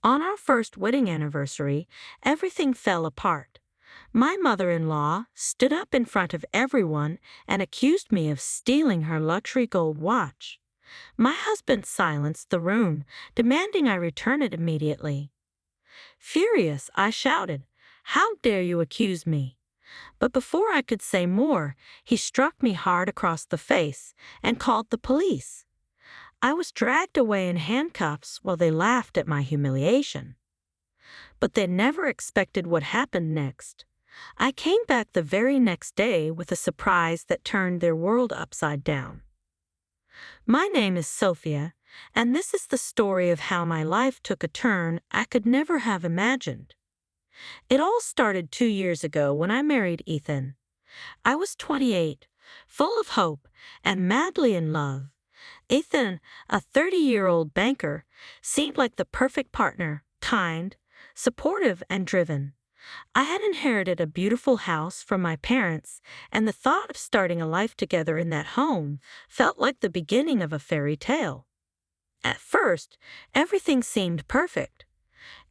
On our first wedding anniversary, everything fell apart. My mother-in-law stood up in front of everyone and accused me of stealing her luxury gold watch. My husband silenced the room, demanding I return it immediately. Furious, I shouted, "How dare you accuse me?" But before I could say more, he struck me hard across the face and called the police. I was dragged away in handcuffs while they laughed at my humiliation. But they never expected what happened next. I came back the very next day with a surprise that turned their world upside down. My name is Sophia, and this is the story of how my life took a turn I could never have imagined. It all started 2 years ago when I married Ethan. I was 28, full of hope, and madly in love. Ethan, a 30-year-old banker, seemed like the perfect partner, kind, supportive, and driven. I had inherited a beautiful house from my parents, and the thought of starting a life together in that home felt like the beginning of a fairy tale. At first, everything seemed perfect.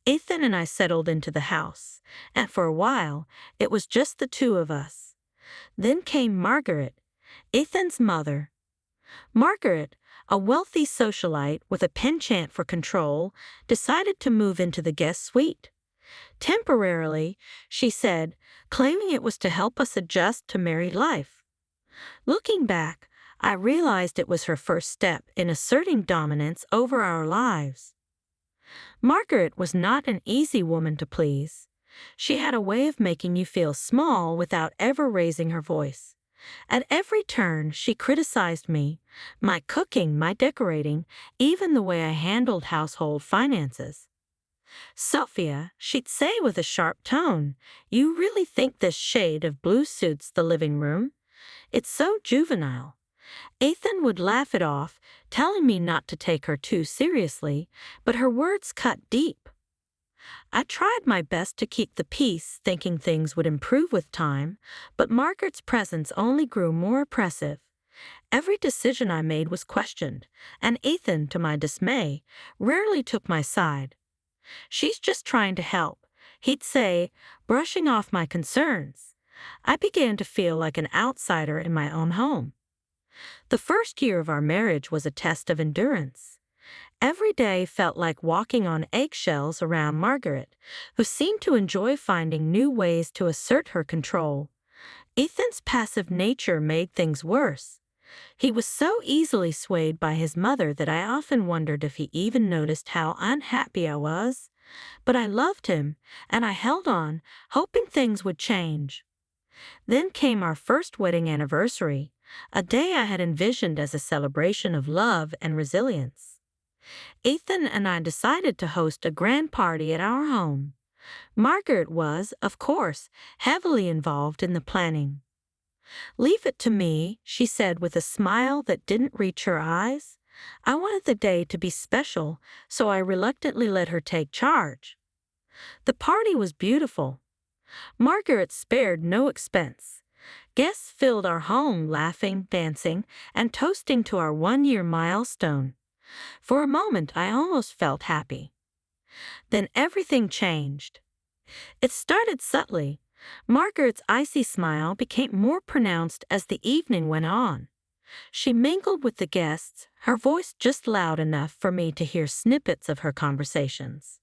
Ethan and I settled into the house, and for a while, it was just the two of us. Then came Margaret, Ethan's mother. Margaret, a wealthy socialite with a penchant for control, decided to move into the guest suite. Temporarily, she said, claiming it was to help us adjust to married life. Looking back, I realized it was her first step in asserting dominance over our lives. Margaret was not an easy woman to please. She had a way of making you feel small without ever raising her voice. At every turn, she criticized me, my cooking, my decorating, even the way I handled household finances. "Sophia," she'd say with a sharp tone, "you really think this shade of blue suits the living room? It's so juvenile." Ethan would laugh it off, telling me not to take her too seriously, but her words cut deep. I tried my best to keep the peace, thinking things would improve with time, but Margaret's presence only grew more oppressive. Every decision I made was questioned, and Ethan, to my dismay, rarely took my side. "She's just trying to help," he'd say, brushing off my concerns. I began to feel like an outsider in my own home. The first year of our marriage was a test of endurance. Every day felt like walking on eggshells around Margaret, who seemed to enjoy finding new ways to assert her control. Ethan's passive nature made things worse. He was so easily swayed by his mother that I often wondered if he even noticed how unhappy I was. But I loved him, and I held on, hoping things would change. Then came our first wedding anniversary, a day I had envisioned as a celebration of love and resilience. Ethan and I decided to host a grand party at our home. Margaret was, of course, heavily involved in the planning. "Leave it to me," she said with a smile that didn't reach her eyes. I wanted the day to be special, so I reluctantly let her take charge. The party was beautiful. Margaret spared no expense. Guests filled our home laughing, dancing, and toasting to our one-year milestone. For a moment, I almost felt happy. Then everything changed. It started subtly. Margaret's icy smile became more pronounced as the evening went on. She mingled with the guests, her voice just loud enough for me to hear snippets of her conversations.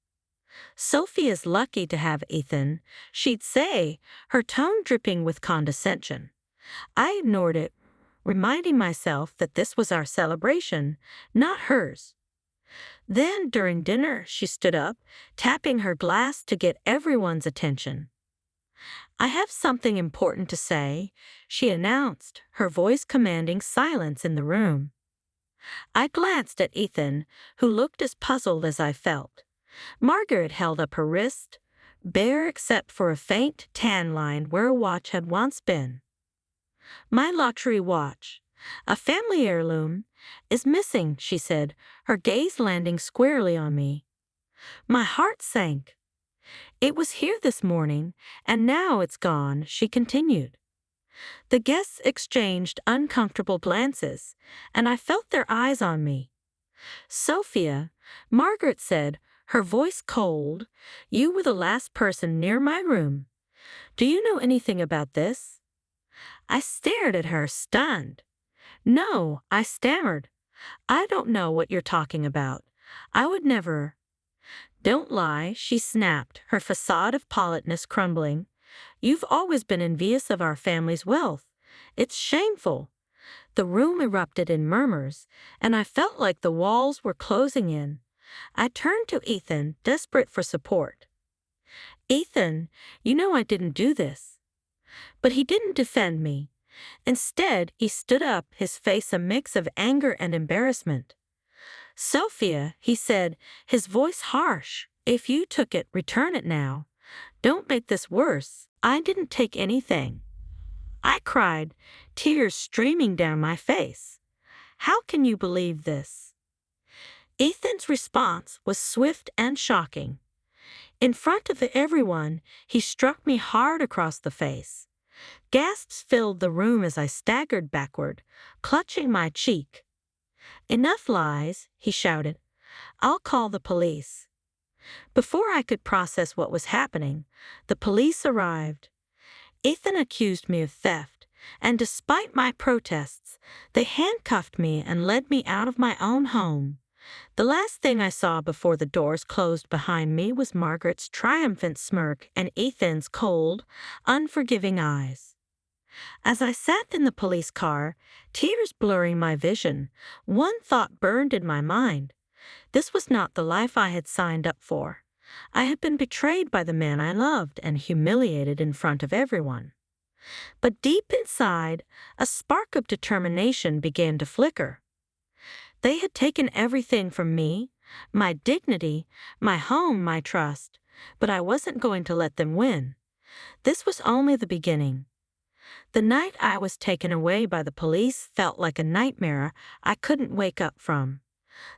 "Sophie is lucky to have Ethan," she'd say, her tone dripping with condescension. I ignored it, reminding myself that this was our celebration, not hers. Then, during dinner, she stood up, tapping her glass to get everyone's attention. "I have something important to say," she announced, her voice commanding silence in the room. I glanced at Ethan, who looked as puzzled as I felt. Margaret held up her wrist, bare except for a faint tan line where a watch had once been. "My luxury watch, a family heirloom, is missing," she said, her gaze landing squarely on me. My heart sank. "It was here this morning, and now it's gone," she continued. The guests exchanged uncomfortable glances, and I felt their eyes on me. "Sophia," Margaret said, her voice cold. "You were the last person near my room. Do you know anything about this?" I stared at her, stunned. "No," I stammered. "I don't know what you're talking about. I would never." "Don't lie," she snapped, her facade of politeness crumbling. "You've always been envious of our family's wealth. It's shameful." The room erupted in murmurs, and I felt like the walls were closing in. I turned to Ethan, desperate for support. "Ethan, you know I didn't do this." But he didn't defend me. Instead, he stood up, his face a mix of anger and embarrassment. "Sophia," he said, his voice harsh, "if you took it, return it now. Don't make this worse." "I didn't take anything," I cried, tears streaming down my face. "How can you believe this?" Ethan's response was swift and shocking. In front of everyone, he struck me hard across the face. Gasps filled the room as I staggered backward, clutching my cheek. "Enough lies," he shouted. "I'll call the police." Before I could process what was happening, the police arrived. Ethan accused me of theft, and despite my protests, they handcuffed me and led me out of my own home. The last thing I saw before the doors closed behind me was Margaret's triumphant smirk and Ethan's cold, unforgiving eyes. As I sat in the police car, tears blurring my vision, one thought burned in my mind. This was not the life I had signed up for. I had been betrayed by the man I loved and humiliated in front of everyone. But deep inside, a spark of determination began to flicker. They had taken everything from me, my dignity, my home, my trust, but I wasn't going to let them win. This was only the beginning. The night I was taken away by the police felt like a nightmare I couldn't wake up from.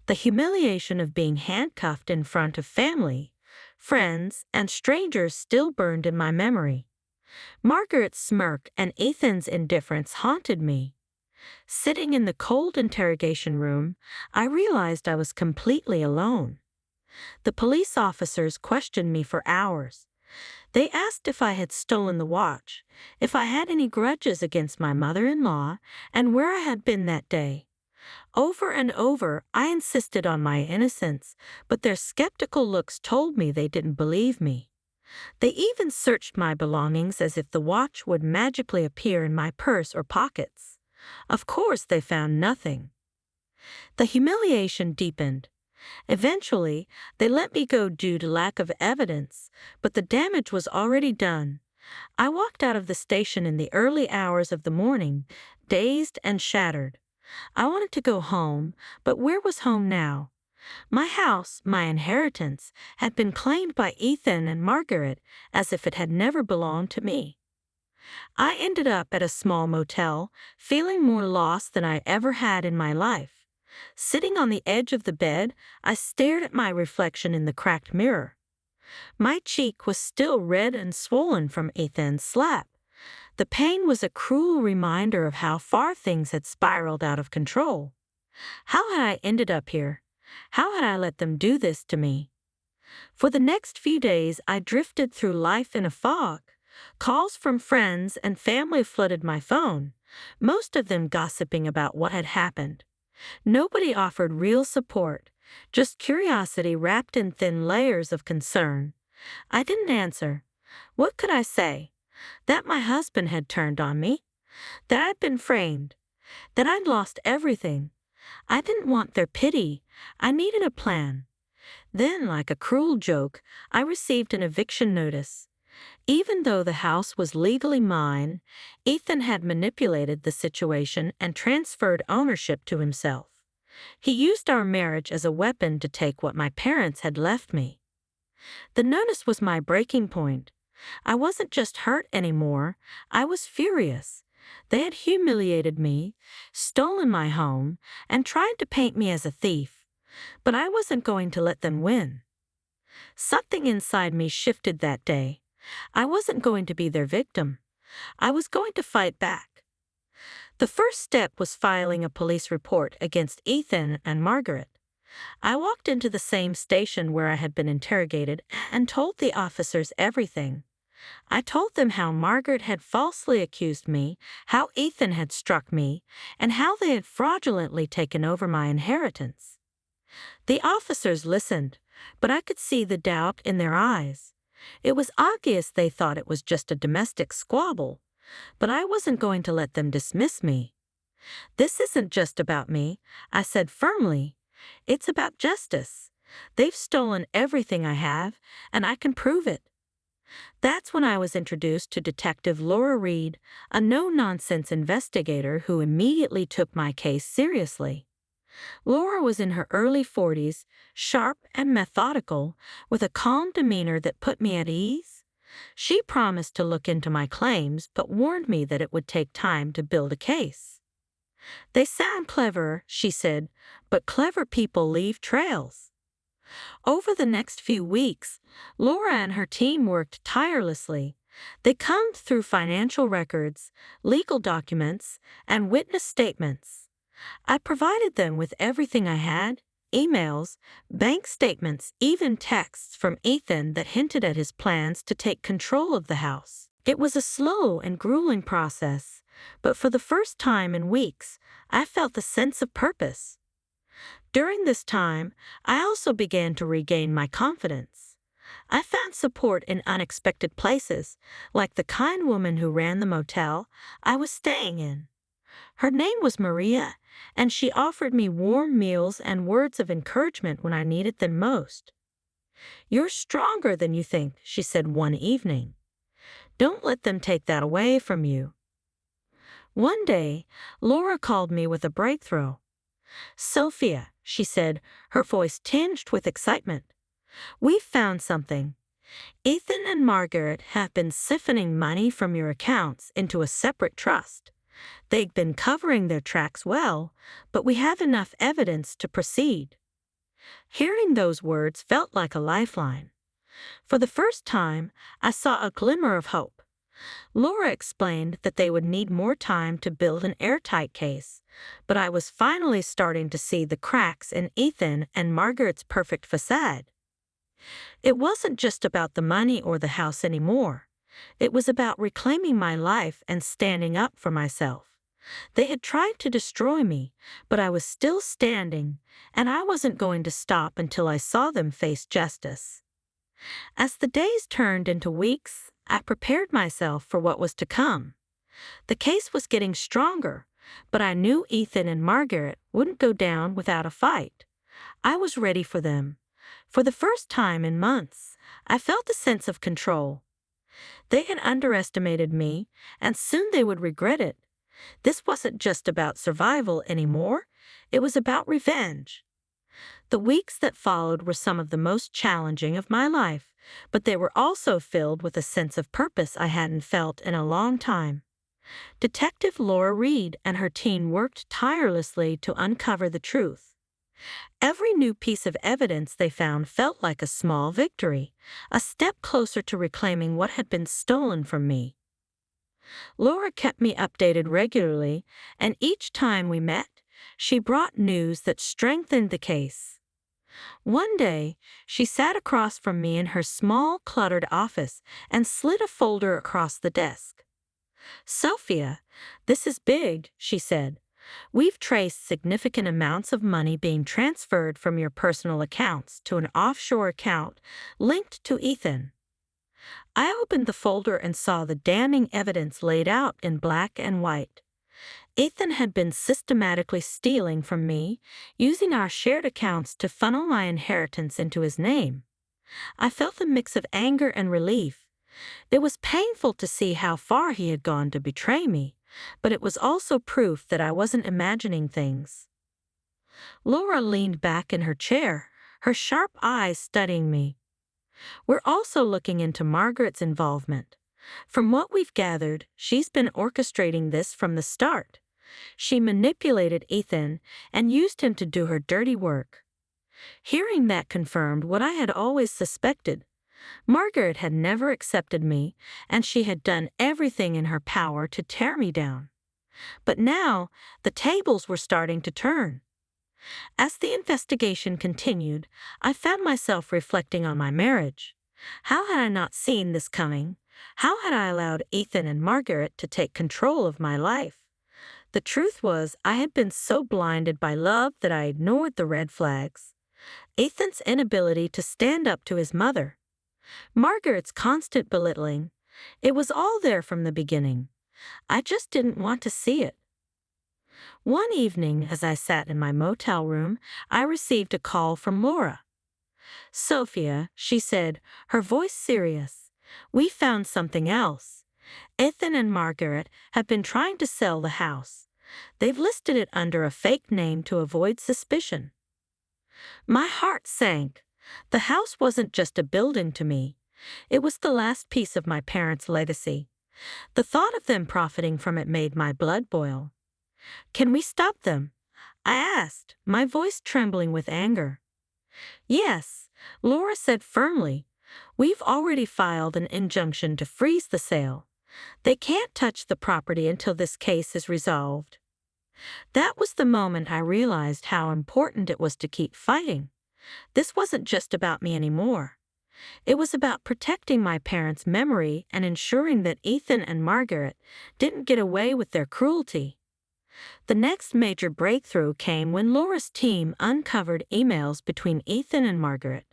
The humiliation of being handcuffed in front of family, friends, and strangers still burned in my memory. Margaret's smirk and Ethan's indifference haunted me. Sitting in the cold interrogation room, I realized I was completely alone. The police officers questioned me for hours. They asked if I had stolen the watch, if I had any grudges against my mother-in-law, and where I had been that day. Over and over, I insisted on my innocence, but their skeptical looks told me they didn't believe me. They even searched my belongings as if the watch would magically appear in my purse or pockets. Of course, they found nothing. The humiliation deepened. Eventually, they let me go due to lack of evidence, but the damage was already done. I walked out of the station in the early hours of the morning, dazed and shattered. I wanted to go home, but where was home now? My house, my inheritance, had been claimed by Ethan and Margaret as if it had never belonged to me. I ended up at a small motel, feeling more lost than I ever had in my life. Sitting on the edge of the bed, I stared at my reflection in the cracked mirror. My cheek was still red and swollen from Ethan's slap. The pain was a cruel reminder of how far things had spiraled out of control. How had I ended up here? How had I let them do this to me? For the next few days, I drifted through life in a fog. Calls from friends and family flooded my phone, most of them gossiping about what had happened. Nobody offered real support, just curiosity wrapped in thin layers of concern. I didn't answer. What could I say? That my husband had turned on me? That I'd been framed? That I'd lost everything? I didn't want their pity. I needed a plan. Then, like a cruel joke, I received an eviction notice. Even though the house was legally mine, Ethan had manipulated the situation and transferred ownership to himself. He used our marriage as a weapon to take what my parents had left me. The notice was my breaking point. I wasn't just hurt anymore, I was furious. They had humiliated me, stolen my home, and tried to paint me as a thief. But I wasn't going to let them win. Something inside me shifted that day. I wasn't going to be their victim. I was going to fight back. The first step was filing a police report against Ethan and Margaret. I walked into the same station where I had been interrogated and told the officers everything. I told them how Margaret had falsely accused me, how Ethan had struck me, and how they had fraudulently taken over my inheritance. The officers listened, but I could see the doubt in their eyes. It was obvious they thought it was just a domestic squabble, but I wasn't going to let them dismiss me. "This isn't just about me," I said firmly. "It's about justice. They've stolen everything I have, and I can prove it." That's when I was introduced to Detective Laura Reed, a no-nonsense investigator who immediately took my case seriously. Laura was in her early 40s, sharp and methodical, with a calm demeanor that put me at ease. She promised to look into my claims but warned me that it would take time to build a case. "They sound clever," she said, "but clever people leave trails." Over the next few weeks, Laura and her team worked tirelessly. They combed through financial records, legal documents, and witness statements. I provided them with everything I had: emails, bank statements, even texts from Ethan that hinted at his plans to take control of the house. It was a slow and grueling process, but for the first time in weeks, I felt a sense of purpose. During this time, I also began to regain my confidence. I found support in unexpected places, like the kind woman who ran the motel I was staying in. Her name was Maria, and she offered me warm meals and words of encouragement when I needed them most. "You're stronger than you think," she said one evening. "Don't let them take that away from you." One day, Laura called me with a breakthrough. "Sophia," she said, her voice tinged with excitement, "we've found something. Ethan and Margaret have been siphoning money from your accounts into a separate trust. They've been covering their tracks well, but we have enough evidence to proceed." Hearing those words felt like a lifeline. For the first time, I saw a glimmer of hope. Laura explained that they would need more time to build an airtight case, but I was finally starting to see the cracks in Ethan and Margaret's perfect facade. It wasn't just about the money or the house anymore. It was about reclaiming my life and standing up for myself. They had tried to destroy me, but I was still standing, and I wasn't going to stop until I saw them face justice. As the days turned into weeks, I prepared myself for what was to come. The case was getting stronger, but I knew Ethan and Margaret wouldn't go down without a fight. I was ready for them. For the first time in months, I felt a sense of control. They had underestimated me, and soon they would regret it. This wasn't just about survival anymore, it was about revenge. The weeks that followed were some of the most challenging of my life, but they were also filled with a sense of purpose I hadn't felt in a long time. Detective Laura Reed and her team worked tirelessly to uncover the truth. Every new piece of evidence they found felt like a small victory, a step closer to reclaiming what had been stolen from me. Laura kept me updated regularly, and each time we met, she brought news that strengthened the case. One day, she sat across from me in her small, cluttered office and slid a folder across the desk. "Sophia, this is big," she said. "We've traced significant amounts of money being transferred from your personal accounts to an offshore account linked to Ethan." I opened the folder and saw the damning evidence laid out in black and white. Ethan had been systematically stealing from me, using our shared accounts to funnel my inheritance into his name. I felt a mix of anger and relief. It was painful to see how far he had gone to betray me, but it was also proof that I wasn't imagining things. Laura leaned back in her chair, her sharp eyes studying me. "We're also looking into Margaret's involvement. From what we've gathered, she's been orchestrating this from the start. She manipulated Ethan and used him to do her dirty work." Hearing that confirmed what I had always suspected. Margaret had never accepted me, and she had done everything in her power to tear me down. But now, the tables were starting to turn. As the investigation continued, I found myself reflecting on my marriage. How had I not seen this coming? How had I allowed Ethan and Margaret to take control of my life? The truth was, I had been so blinded by love that I ignored the red flags. Ethan's inability to stand up to his mother. Margaret's constant belittling. It was all there from the beginning. I just didn't want to see it. One evening, as I sat in my motel room, I received a call from Laura. "Sophia," she said, her voice serious, "we found something else. Ethan and Margaret have been trying to sell the house. They've listed it under a fake name to avoid suspicion." My heart sank. The house wasn't just a building to me. It was the last piece of my parents' legacy. The thought of them profiting from it made my blood boil. "Can we stop them?" I asked, my voice trembling with anger. "Yes," Laura said firmly. "We've already filed an injunction to freeze the sale. They can't touch the property until this case is resolved." That was the moment I realized how important it was to keep fighting. This wasn't just about me anymore. It was about protecting my parents' memory and ensuring that Ethan and Margaret didn't get away with their cruelty. The next major breakthrough came when Laura's team uncovered emails between Ethan and Margaret.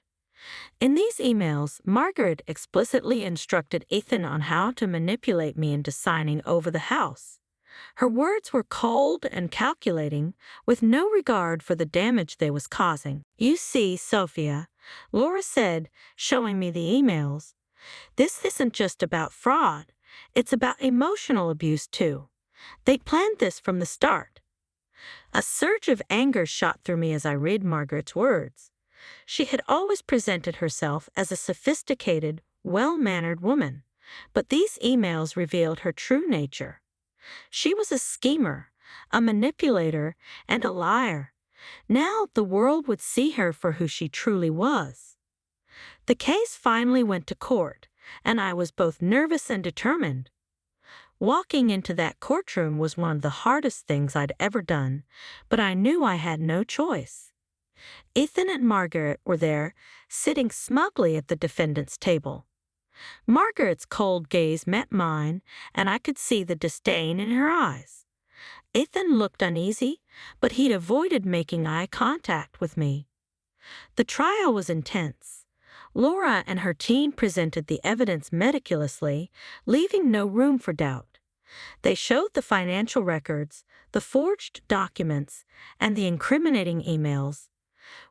In these emails, Margaret explicitly instructed Ethan on how to manipulate me into signing over the house. Her words were cold and calculating, with no regard for the damage they was causing. "You see, Sophia," Laura said, showing me the emails, "this isn't just about fraud. It's about emotional abuse, too. They planned this from the start." A surge of anger shot through me as I read Margaret's words. She had always presented herself as a sophisticated, well-mannered woman, but these emails revealed her true nature. She was a schemer, a manipulator, and a liar. Now the world would see her for who she truly was. The case finally went to court, and I was both nervous and determined. Walking into that courtroom was one of the hardest things I'd ever done, but I knew I had no choice. Ethan and Margaret were there, sitting smugly at the defendant's table. Margaret's cold gaze met mine, and I could see the disdain in her eyes. Ethan looked uneasy, but he'd avoided making eye contact with me. The trial was intense. Laura and her team presented the evidence meticulously, leaving no room for doubt. They showed the financial records, the forged documents, and the incriminating emails.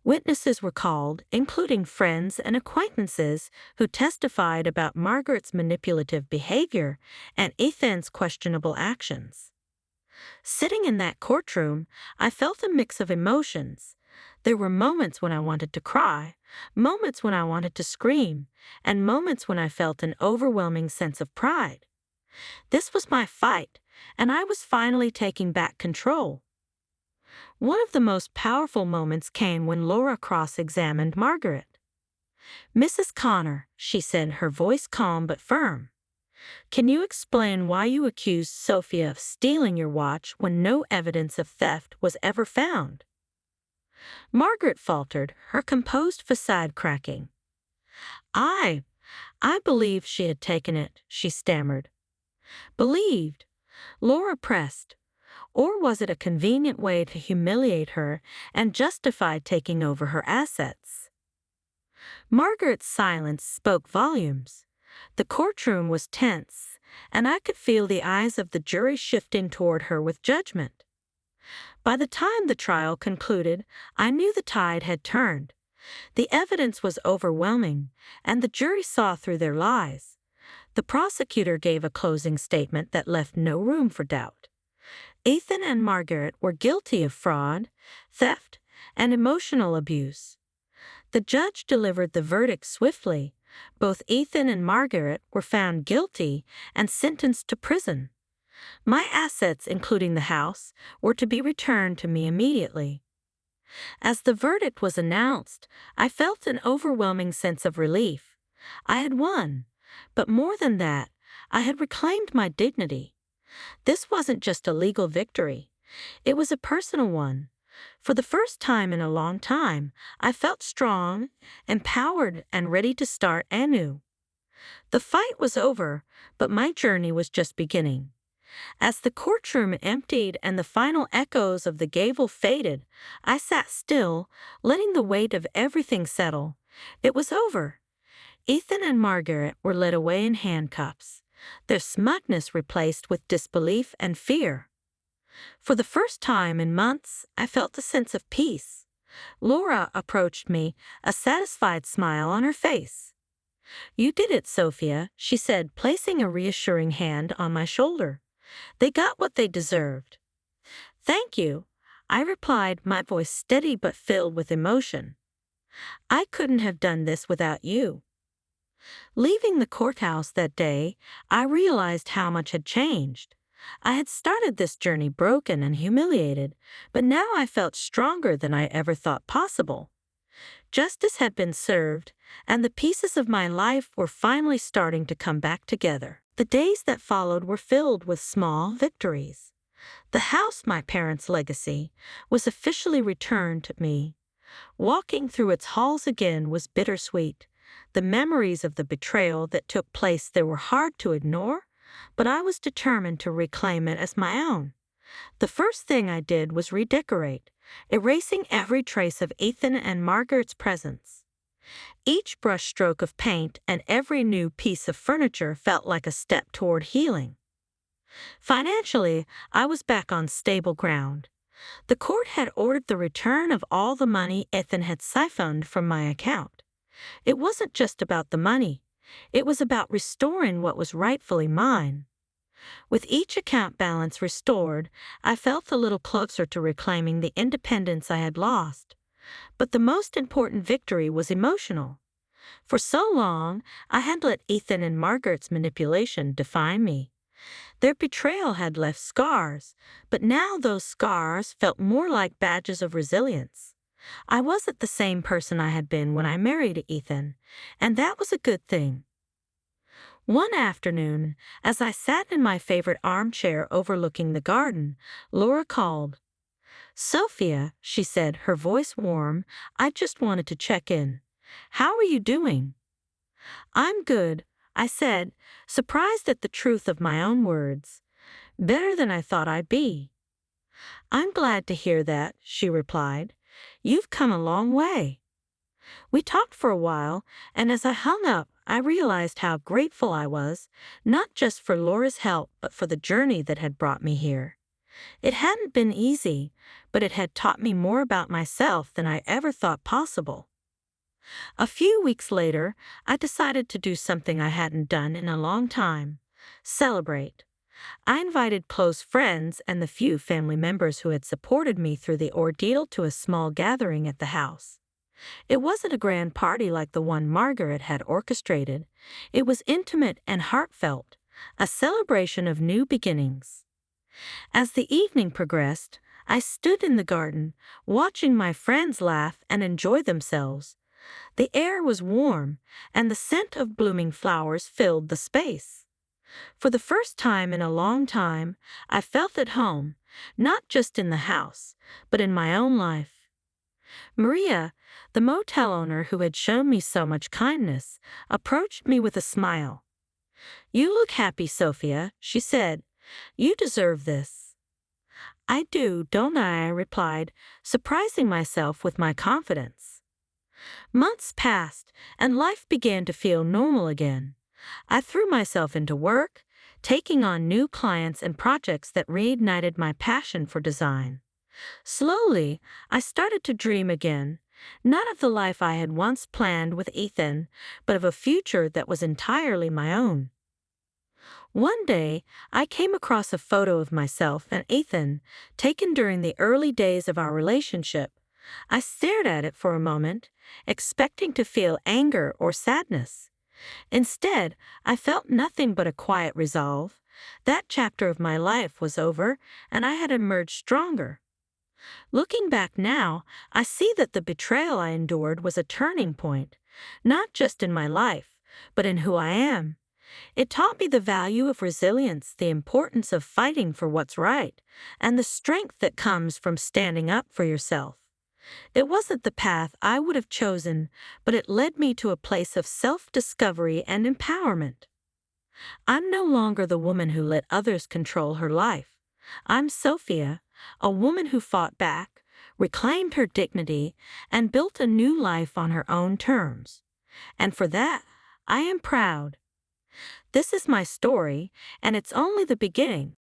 Witnesses were called, including friends and acquaintances who testified about Margaret's manipulative behavior and Ethan's questionable actions. Sitting in that courtroom, I felt a mix of emotions. There were moments when I wanted to cry, moments when I wanted to scream, and moments when I felt an overwhelming sense of pride. This was my fight, and I was finally taking back control. One of the most powerful moments came when Laura cross-examined Margaret. "Mrs. Connor," she said, her voice calm but firm, "can you explain why you accused Sophia of stealing your watch when no evidence of theft was ever found?" Margaret faltered, her composed facade cracking. I believed she had taken it," she stammered. "Believed?" Laura pressed. "Or was it a convenient way to humiliate her and justify taking over her assets?" Margaret's silence spoke volumes. The courtroom was tense, and I could feel the eyes of the jury shifting toward her with judgment. By the time the trial concluded, I knew the tide had turned. The evidence was overwhelming, and the jury saw through their lies. The prosecutor gave a closing statement that left no room for doubt. Ethan and Margaret were guilty of fraud, theft, and emotional abuse. The judge delivered the verdict swiftly. Both Ethan and Margaret were found guilty and sentenced to prison. My assets, including the house, were to be returned to me immediately. As the verdict was announced, I felt an overwhelming sense of relief. I had won, but more than that, I had reclaimed my dignity. This wasn't just a legal victory. It was a personal one. For the first time in a long time, I felt strong, empowered, and ready to start anew. The fight was over, but my journey was just beginning. As the courtroom emptied and the final echoes of the gavel faded, I sat still, letting the weight of everything settle. It was over. Ethan and Margaret were led away in handcuffs, their smugness replaced with disbelief and fear. For the first time in months, I felt a sense of peace. Laura approached me, a satisfied smile on her face. "You did it, Sophia," she said, placing a reassuring hand on my shoulder. "They got what they deserved." "Thank you," I replied, my voice steady but filled with emotion. "I couldn't have done this without you." Leaving the courthouse that day, I realized how much had changed. I had started this journey broken and humiliated, but now I felt stronger than I ever thought possible. Justice had been served, and the pieces of my life were finally starting to come back together. The days that followed were filled with small victories. The house, my parents' legacy, was officially returned to me. Walking through its halls again was bittersweet. The memories of the betrayal that took place there were hard to ignore, but I was determined to reclaim it as my own. The first thing I did was redecorate, erasing every trace of Ethan and Margaret's presence. Each brushstroke of paint and every new piece of furniture felt like a step toward healing. Financially, I was back on stable ground. The court had ordered the return of all the money Ethan had siphoned from my account. It wasn't just about the money. It was about restoring what was rightfully mine. With each account balance restored, I felt a little closer to reclaiming the independence I had lost. But the most important victory was emotional. For so long, I had let Ethan and Margaret's manipulation define me. Their betrayal had left scars, but now those scars felt more like badges of resilience. I wasn't the same person I had been when I married Ethan, and that was a good thing. One afternoon, as I sat in my favorite armchair overlooking the garden, Laura called. "Sophia," she said, her voice warm, "I just wanted to check in. How are you doing?" "I'm good," I said, surprised at the truth of my own words. "Better than I thought I'd be." "I'm glad to hear that," she replied. "You've come a long way." We talked for a while, and as I hung up, I realized how grateful I was, not just for Laura's help, but for the journey that had brought me here. It hadn't been easy, but it had taught me more about myself than I ever thought possible. A few weeks later, I decided to do something I hadn't done in a long time: celebrate. I invited close friends and the few family members who had supported me through the ordeal to a small gathering at the house. It wasn't a grand party like the one Margaret had orchestrated. It was intimate and heartfelt, a celebration of new beginnings. As the evening progressed, I stood in the garden, watching my friends laugh and enjoy themselves. The air was warm, and the scent of blooming flowers filled the space. For the first time in a long time, I felt at home, not just in the house, but in my own life. Maria, the motel owner who had shown me so much kindness, approached me with a smile. "You look happy, Sophia," she said. "You deserve this." "I do, don't I?" I replied, surprising myself with my confidence. Months passed, and life began to feel normal again. I threw myself into work, taking on new clients and projects that reignited my passion for design. Slowly, I started to dream again, not of the life I had once planned with Ethan, but of a future that was entirely my own. One day, I came across a photo of myself and Ethan, taken during the early days of our relationship. I stared at it for a moment, expecting to feel anger or sadness. Instead, I felt nothing but a quiet resolve. That chapter of my life was over, and I had emerged stronger. Looking back now, I see that the betrayal I endured was a turning point, not just in my life, but in who I am. It taught me the value of resilience, the importance of fighting for what's right, and the strength that comes from standing up for yourself. It wasn't the path I would have chosen, but it led me to a place of self-discovery and empowerment. I'm no longer the woman who let others control her life. I'm Sophia, a woman who fought back, reclaimed her dignity, and built a new life on her own terms. And for that, I am proud. This is my story, and it's only the beginning.